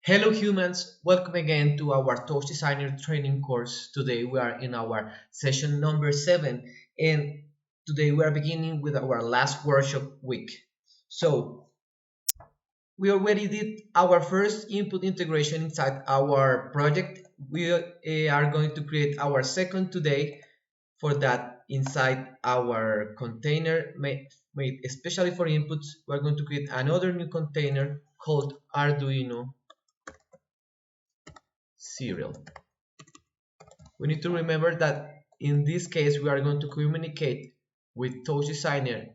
Hello humans, welcome again to our Touchdesigner training course. Today we are in our session number 7 and today we are beginning with our last workshop week. So we already did our first input integration inside our project. We are going to create our second today. For that, inside our container made especially for inputs, we're going to create another new container called Arduino serial. We need to remember that in this case we are going to communicate with Touchdesigner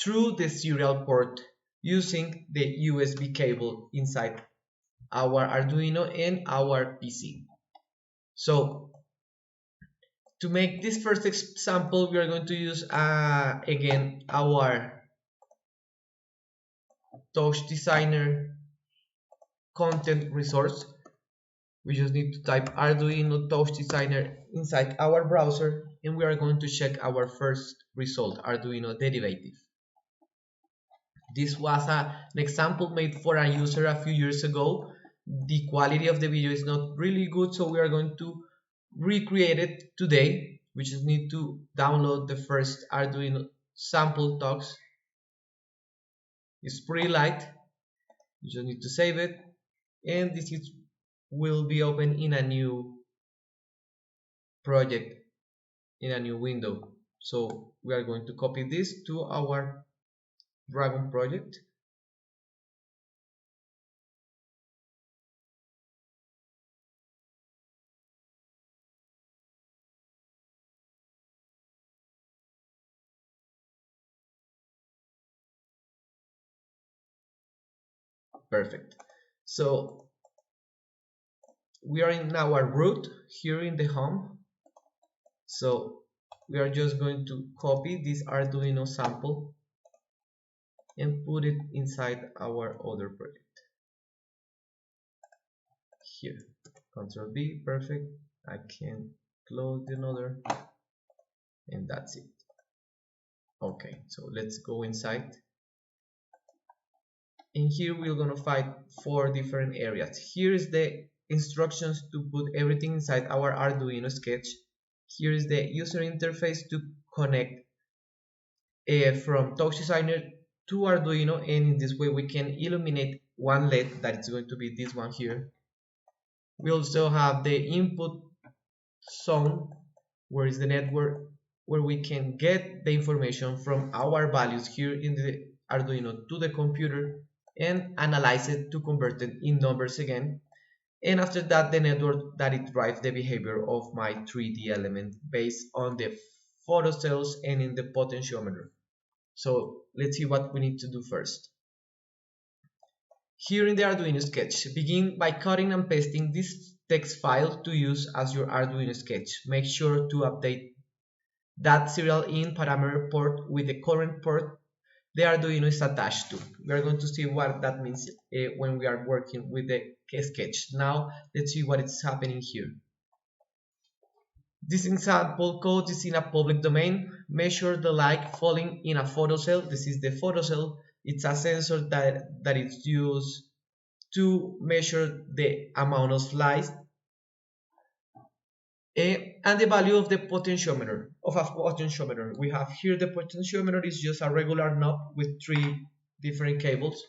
through the serial port using the USB cable inside our Arduino and our PC. So to make this first example, we are going to use again our Touchdesigner content resource. We just need to type Arduino Touchdesigner inside our browser and we are going to check our first result, Arduino derivative. This was an example made for a user a few years ago. The quality of the video is not really good, so we are going to recreate it today. We just need to download the first Arduino sample talks. It's pretty light. You just need to save it, and will be open in a new project in a new window. So we are going to copy this to our Dragon project. Perfect. So we are in our root here in the home. So we are just going to copy this Arduino sample and put it inside our other project here. Control B, perfect. I can close another and that's it. Okay, so let's go inside. And here we're gonna find 4 different areas. Here is the instructions to put everything inside our Arduino sketch. Here is the user interface to connect from Touchdesigner to Arduino, and in this way we can illuminate one LED that is going to be this one here. We also have the input zone, where is the network where we can get the information from our values here in the Arduino to the computer and analyze it to convert it in numbers again. And after that, the network that it drives the behavior of my 3D element based on the photocells and in the potentiometer. So let's see what we need to do first. Here in the Arduino sketch, begin by cutting and pasting this text file to use as your Arduino sketch. Make sure to update that serial in parameter port with the current port the Arduino is attached to. We are going to see what that means when we are working with the sketch. Now let's see what is happening here. This example code is in a public domain. Measure the light falling in a photocell. This is the photocell. It's a sensor that is used to measure the amount of light and the value of the potentiometer. We have here the potentiometer is just a regular knob with 3 different cables.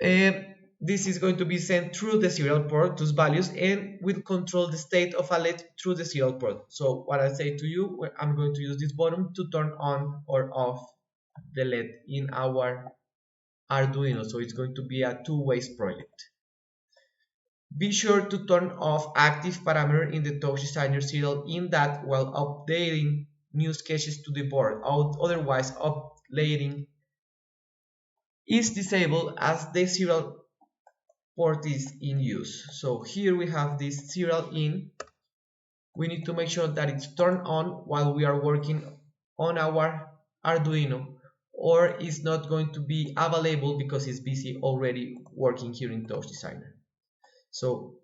This is going to be sent through the serial port, those values, and will control the state of a LED through the serial port. So what I say to you, I'm going to use this button to turn on or off the LED in our Arduino. So it's going to be a two-way project. Be sure to turn off active parameter in the Touchdesigner serial in that while updating new sketches to the board. Otherwise, updating is disabled as the serial port is in use. So here we have this serial in. We need to make sure that it's turned on while we are working on our Arduino, or it's not going to be available because it's busy already working here in Touchdesigner. So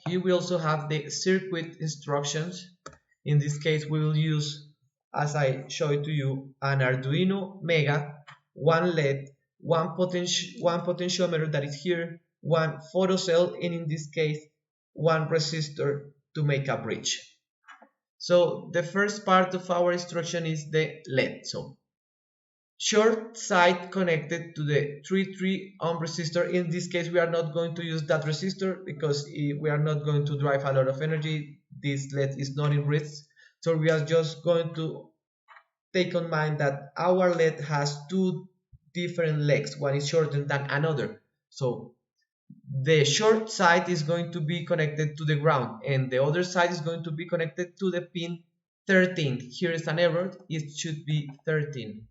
here we also have the circuit instructions. In this case we will use, as I showed to you, an Arduino Mega, one LED one potentiometer that is here, one photocell, and in this case, one resistor to make a bridge. So the first part of our instruction is the LED. So short side connected to the 3 ohm resistor. In this case, we are not going to use that resistor because we are not going to drive a lot of energy. This LED is not in risk, so we are just going to take on mind that our LED has two different legs. One is shorter than another, so the short side is going to be connected to the ground and the other side is going to be connected to the pin 13. Here is an error, it should be 13.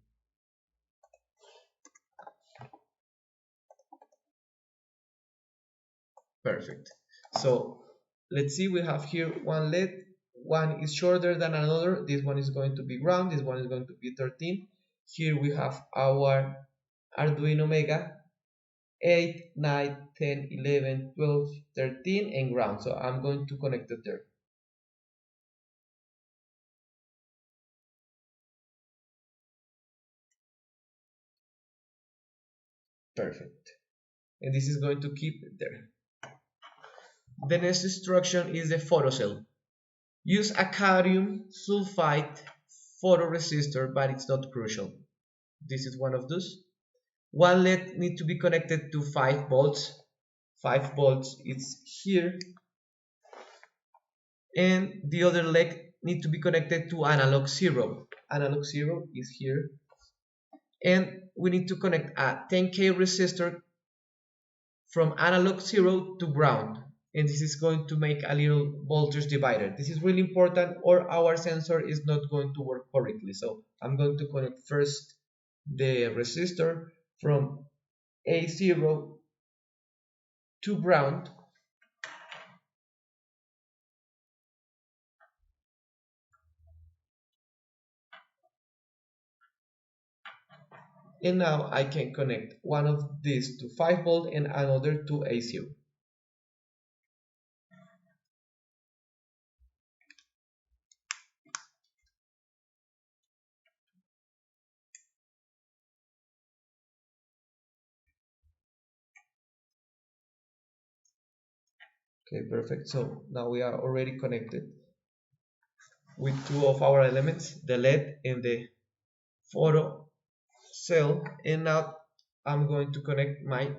Perfect. So let's see, we have here one LED, one is shorter than another. This one is going to be ground, this one is going to be 13. Here we have our Arduino Mega 8, 9, 10, 11, 12, 13 and ground. So I'm going to connect it there. Perfect. And this is going to keep it there. The next instruction is the photocell. Use a cadmium sulfide photoresistor, but it's not crucial. This is one of those. One LED needs to be connected to 5 volts. 5 volts is here. And the other leg needs to be connected to analog 0. Analog 0 is here. And we need to connect a 10K resistor from analog 0 to ground. And this is going to make a little voltage divider. This is really important or our sensor is not going to work correctly. So I'm going to connect first the resistor from A0 to ground. And now I can connect one of these to 5 volt and another to A0. Okay, perfect. So now we are already connected with two of our elements, the LED and the photo cell. And now I'm going to connect my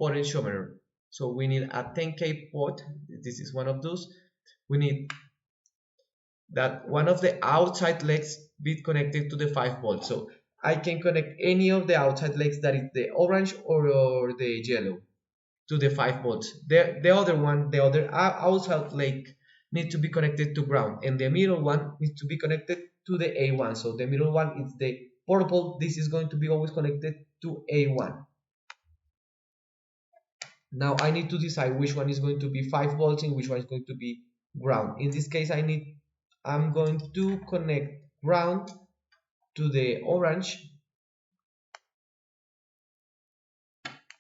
potentiometer. So we need a 10K pot. This is one of those. We need that one of the outside legs be connected to the 5 volts. So I can connect any of the outside legs, that is the orange or the yellow, to the 5 volts. The other one, the other outside leg needs to be connected to ground, and the middle one needs to be connected to the A1. So the middle one is the purple. This is going to be always connected to A1. Now I need to decide which one is going to be 5 volts and which one is going to be ground. In this case, I'm going to connect ground to the orange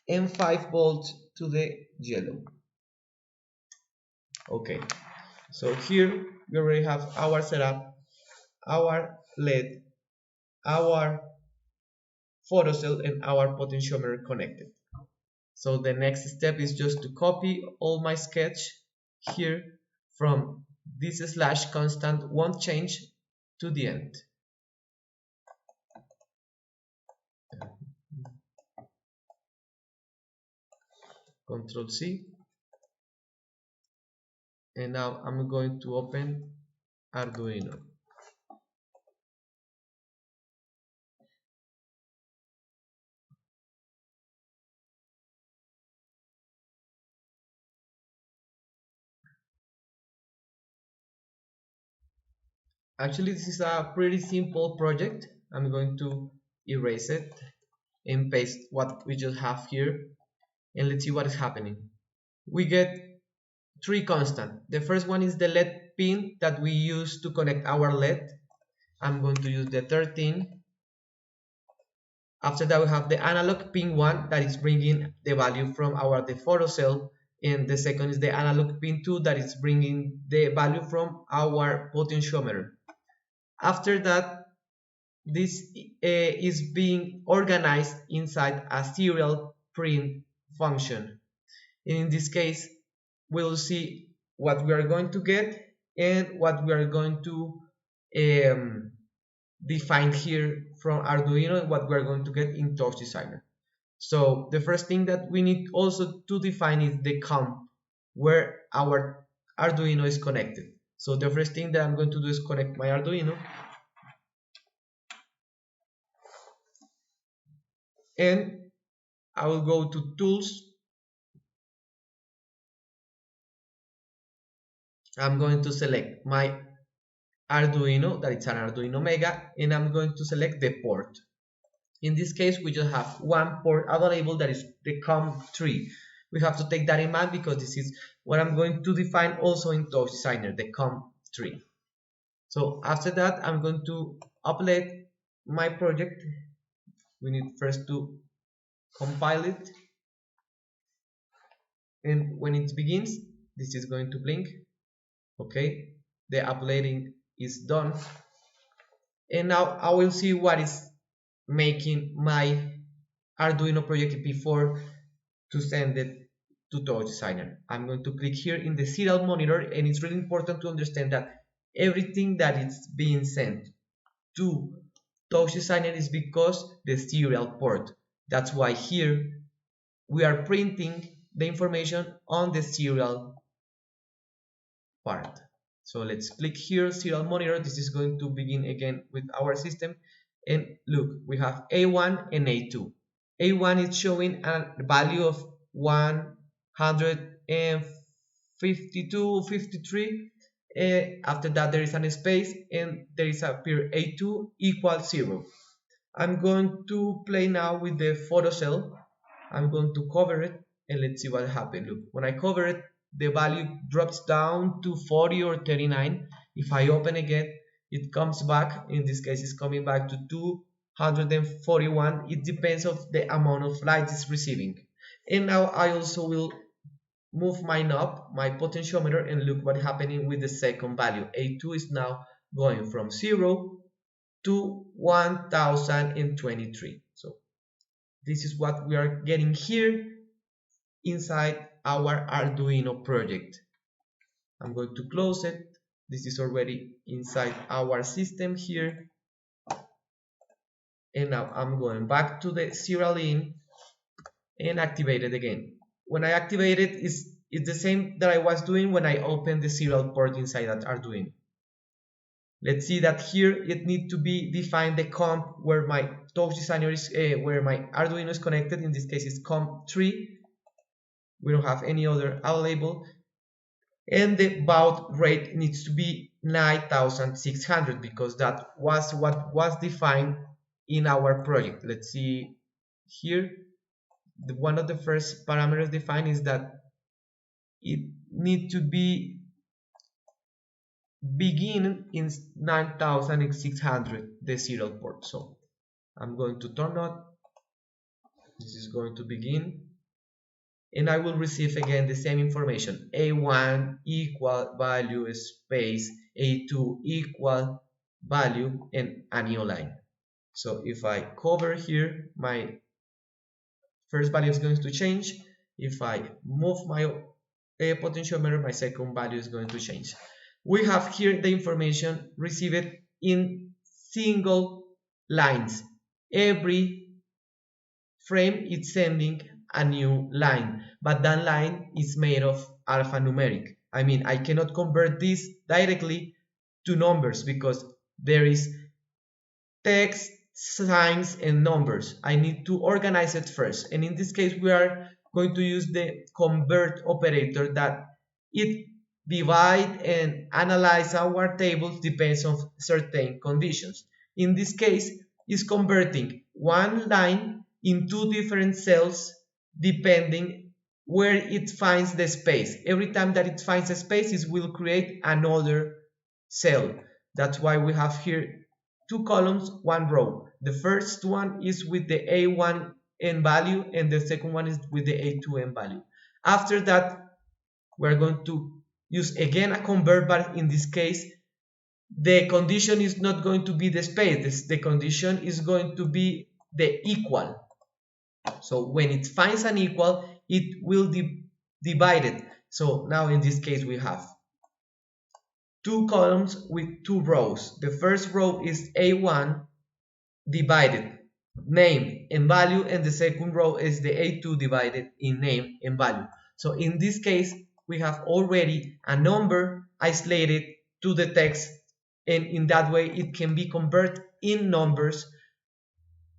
and 5 volts to the yellow. Okay, so here we already have our setup, our LED, our photocell and our potentiometer connected. So the next step is just to copy all my sketch here from this slash constant won't change to the end. Control C. And now I'm going to open Arduino. Actually, this is a pretty simple project. I'm going to erase it and paste what we just have here, and let's see what is happening. We get 3 constant. The first one is the LED pin that we use to connect our LED. I'm going to use the 13. After that, we have the analog pin 1 that is bringing the value from the photocell, and the second is the analog pin 2 that is bringing the value from our potentiometer. After that, this is being organized inside a serial print function. And in this case, we'll see what we are going to get and what we are going to um, define here from Arduino and what we're going to get in Touchdesigner. So the first thing that we need also to define is the COM, where our Arduino is connected. So the first thing that I'm going to do is connect my Arduino, and I will go to Tools. I'm going to select my Arduino, that it's an Arduino Mega, and I'm going to select the port. In this case, we just have one port available, that is the COM3. We have to take that in mind because this is what I'm going to define also in Touchdesigner, the COM3. So after that, I'm going to upload my project. We need first to compile it. And when it begins, this is going to blink. Okay, the uploading is done. And now I will see what is making my Arduino project before to send it to Touchdesigner. I'm going to click here in the serial monitor, and it's really important to understand that everything that is being sent to Touchdesigner is because the serial port. That's why here we are printing the information on the serial part. So let's click here, serial monitor. This is going to begin again with our system. And look, we have A1 and A2. A1 is showing a value of 152, 53. After that, there is a space, and there is appear A2 equals 0. I'm going to play now with the photo cell. I'm going to cover it, and let's see what happens. Look, when I cover it, the value drops down to 40 or 39. If I open again, it comes back. In this case, it's coming back to 241. It depends of the amount of light it's receiving. And now I also will move my knob, my potentiometer, and look what's happening with the second value. A2 is now going from 0 to 1023. So this is what we are getting here inside our Arduino project. I'm going to close it. This is already inside our system here. And now I'm going back to the serial in and activate it again. When I activate it, it's the same that I was doing when I opened the serial port inside that Arduino. Let's see that here it needs to be defined the COM where my Touchdesigner is, where my Arduino is connected. In this case, it's COM3. We don't have any other label. And the baud rate needs to be 9600 because that was what was defined in our project. Let's see here. One of the first parameters defined is that it needs to be begin in 9600, the serial port. So I'm going to turn on. This is going to begin. And I will receive again the same information. A1 equal value space, A2 equal value, and a new line. So if I cover here, my first value is going to change. If I move my potentiometer, my second value is going to change. We have here the information received in single lines. Every frame is sending a new line, but that line is made of alphanumeric. I mean, I cannot convert this directly to numbers because there is text, signs, and numbers. I need to organize it first, and in this case we are going to use the convert operator that it divide and analyze our tables depends on certain conditions. In this case, is converting one line in two different cells depending where it finds the space. Every time that it finds a space, it will create another cell. That's why we have here two columns, one row. The first one is with the A1 n value, and the second one is with the A2 n value. After that, we're going to use again a convert, but in this case the condition is not going to be the space, the condition is going to be the equal. So when it finds an equal, it will divide it. So now in this case we have two columns with two rows. The first row is A1 divided name and value, and the second row is the A2 divided in name and value. So in this case we have already a number isolated to the text, and in that way it can be converted in numbers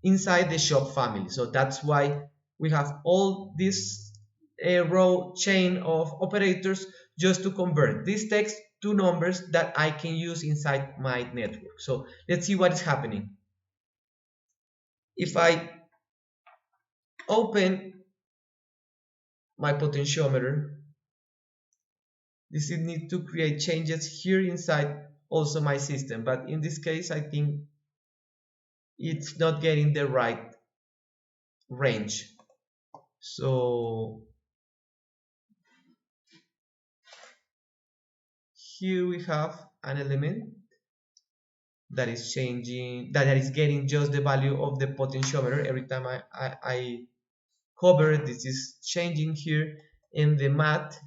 inside the shop family. So that's why we have all this row chain of operators just to convert this text to numbers that I can use inside my network. So let's see what is happening. If I open my potentiometer, this is need to create changes here inside also my system, but in this case I think it's not getting the right range. So here we have an element that is changing, that is getting just the value of the potentiometer. Every time I hover, this is changing here. In the math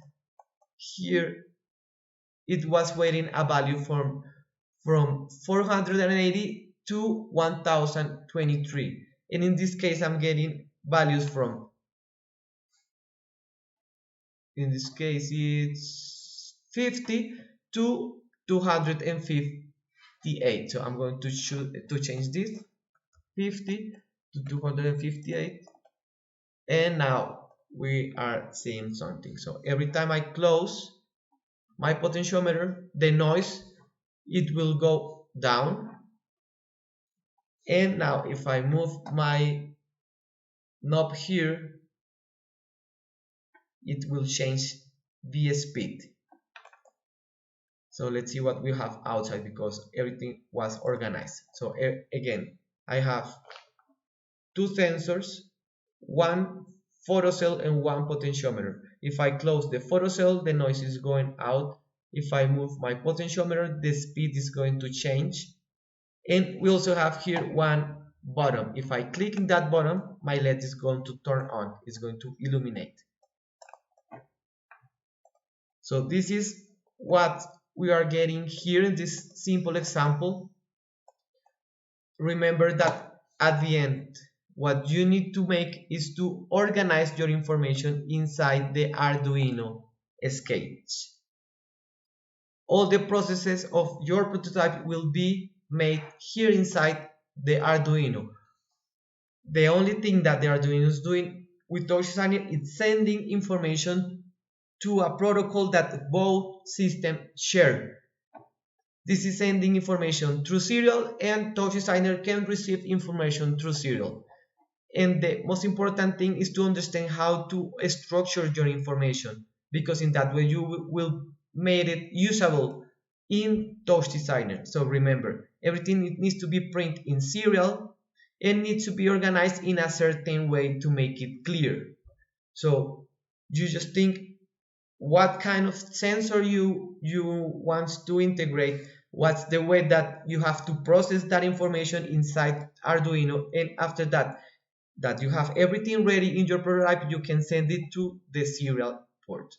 here, it was waiting a value from 480 to 1023, and in this case I'm getting values from, in this case it's 50 to 258. So I'm going to change this 50 to 258, and now we are seeing something. So every time I close my potentiometer, the noise, it will go down, and now if I move my knob here, it will change the speed. So let's see what we have outside, because everything was organized. So again, I have two sensors, one photocell and one potentiometer. If I close the photocell, the noise is going out. If I move my potentiometer, the speed is going to change. And we also have here one button. If I click in that button, my LED is going to turn on. It's going to illuminate. So this is what we are getting here in this simple example. Remember that at the end, what you need to make is to organize your information inside the Arduino sketch. All the processes of your prototype will be made here inside the Arduino. The only thing that the Arduino is doing with Touchdesigner is sending information to a protocol that both systems share. This is sending information through serial, and Touchdesigner can receive information through serial. And the most important thing is to understand how to structure your information, because in that way you will make it usable in Touchdesigner. So remember, everything needs to be printed in serial and needs to be organized in a certain way to make it clear. So you just think what kind of sensor you want to integrate, what's the way that you have to process that information inside Arduino, and after that you have everything ready in your prototype, you can send it to the serial port.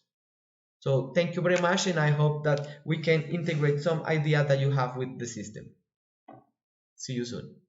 So thank you very much, and I hope that we can integrate some idea that you have with the system. See you soon.